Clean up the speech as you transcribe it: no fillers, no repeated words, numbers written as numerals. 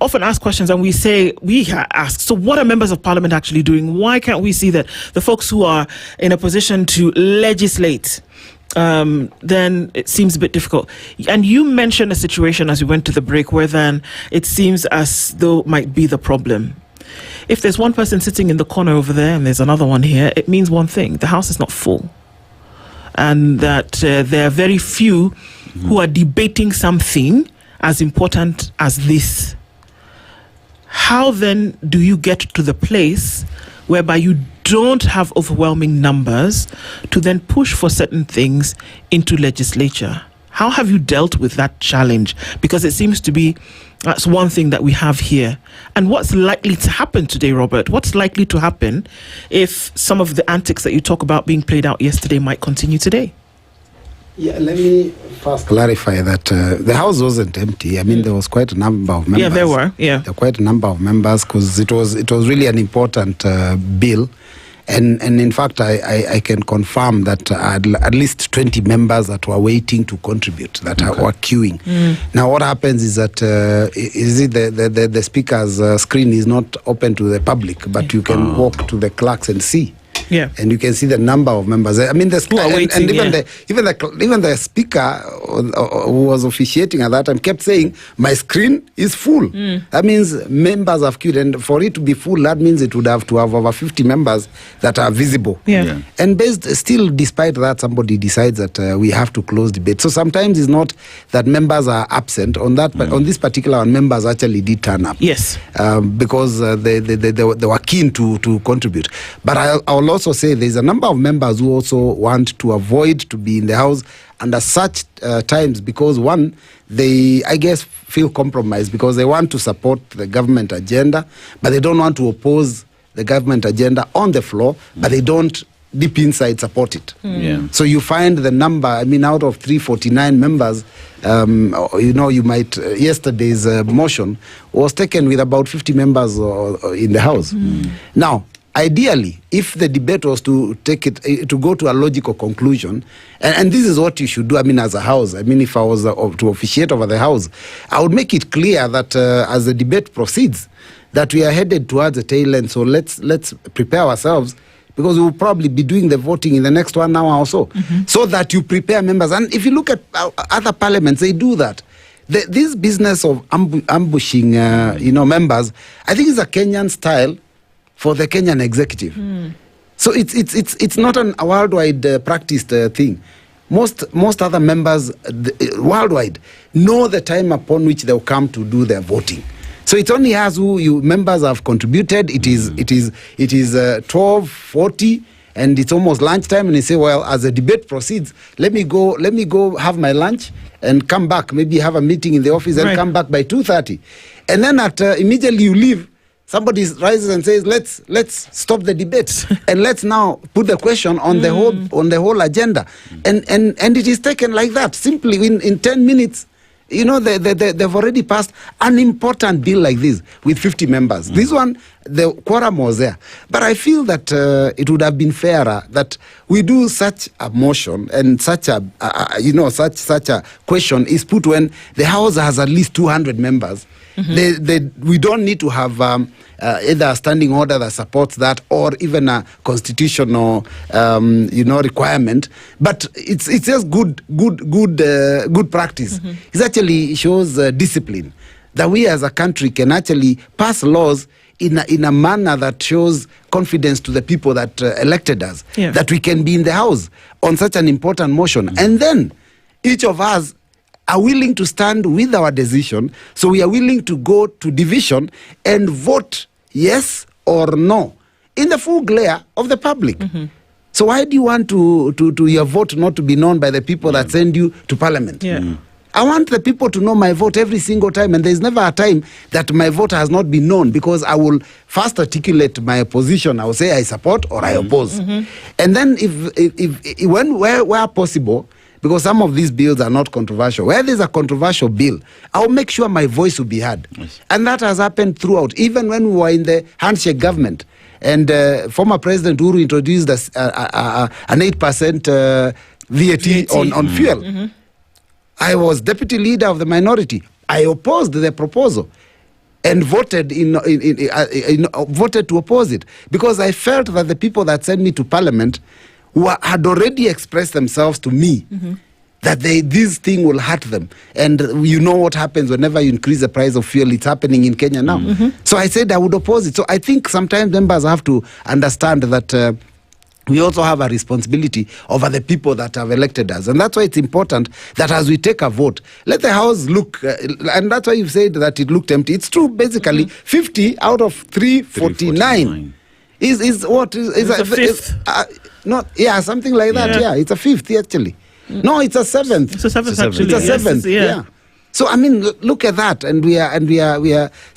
often ask questions and we ask, so what are members of parliament actually doing? Why can't we see that the folks who are in a position to legislate, then it seems a bit difficult. And you mentioned a situation as we went to the break where then it seems as though it might be the problem. If there's one person sitting in the corner over there and there's another one here, it means one thing: the house is not full. And that there are very few who are debating something as important as this. How then do you get to the place whereby you don't have overwhelming numbers to then push for certain things into legislature? How have you dealt with that challenge? Because it seems to be, that's one thing that we have here. And what's likely to happen today, Robert? What's likely to happen if some of the antics that you talk about being played out yesterday might continue today? Yeah, let me first clarify that the house wasn't empty. I mean, there was quite a number of members. Yeah, there were. Yeah, there were quite a number of members because it was really an important bill, and in fact, I can confirm that at least 20 members that were waiting to contribute that were queuing. Now, what happens is that the speaker's screen is not open to the public, but you can walk to the clerks and see. Yeah, and you can see the number of members. I mean, even the speaker who was officiating at that time kept saying, "My screen is full." That means members have queued, and for it to be full, that means it would have to have over 50 members that are visible. Yeah. And still, despite that, somebody decides that we have to close debate. So sometimes it's not that members are absent on that, but on this particular one, members actually did turn up. Yes, because they were keen to contribute. But I'll also say there's a number of members who also want to avoid to be in the house under such times because, one, they, I guess, feel compromised because they want to support the government agenda, but they don't want to oppose the government agenda on the floor, but they don't deep inside support it. So you find the number, I mean, out of 349 members, yesterday's motion was taken with about 50 members in the house. Now, ideally, if the debate was to take it to go to a logical conclusion, and this is what you should do. I mean, as a house, I mean, if I was to officiate over the house, I would make it clear that as the debate proceeds, that we are headed towards the tail end. So let's prepare ourselves, because we will probably be doing the voting in the next 1 hour or so, so that you prepare members. And if you look at other parliaments, they do that. This business of ambushing, members, I think it's a Kenyan style for the Kenyan executive. So it's not a worldwide practiced thing. Most other members worldwide know the time upon which they'll come to do their voting. So it's only us who members have contributed. It is 12:40 and it's almost lunchtime, and they say, well, as the debate proceeds, let me go have my lunch and come back, maybe have a meeting in the office and come back by 2:30. And then immediately you leave, somebody rises and says, let's stop the debate and let's now put the question on the whole agenda. And it is taken like that, simply in 10 minutes. They've already passed an important bill like this with 50 members. This one, the quorum was there. But I feel that it would have been fairer that we do such a motion and such a question is put when the House has at least 200 members. We don't need to have either a standing order that supports that or even a constitutional requirement, but it's just good practice. It actually shows discipline that we as a country can actually pass laws in a manner that shows confidence to the people that elected us, that we can be in the House on such an important motion, and then each of us are willing to stand with our decision. So we are willing to go to division and vote yes or no in the full glare of the public. So why do you want to your vote not to be known by the people that send you to parliament? I want the people to know my vote every single time, and there's never a time that my vote has not been known, because I will first articulate my position. I will say I support or I oppose. And then if where possible, because some of these bills are not controversial, where there's a controversial bill, I'll make sure my voice will be heard. And that has happened throughout, even when we were in the handshake government. And former President Uhuru introduced an 8% VAT on fuel. I was deputy leader of the minority. I opposed the proposal. and voted voted to oppose it, because I felt that the people that sent me to Parliament had already expressed themselves to me that this thing will hurt them. And you know what happens whenever you increase the price of fuel. It's happening in Kenya now. So I said I would oppose it. So I think sometimes members have to understand that we also have a responsibility over the people that have elected us. And that's why it's important that as we take a vote, let the House look, and that's why you've said that it looked empty. It's true, basically, 50 out of 349 is what? Is a fifth. Something like that, yeah. It's a fifth, actually. No, it's a seventh. It's a seventh, actually. It's a seventh, yeah. So, I mean, look at that. And we are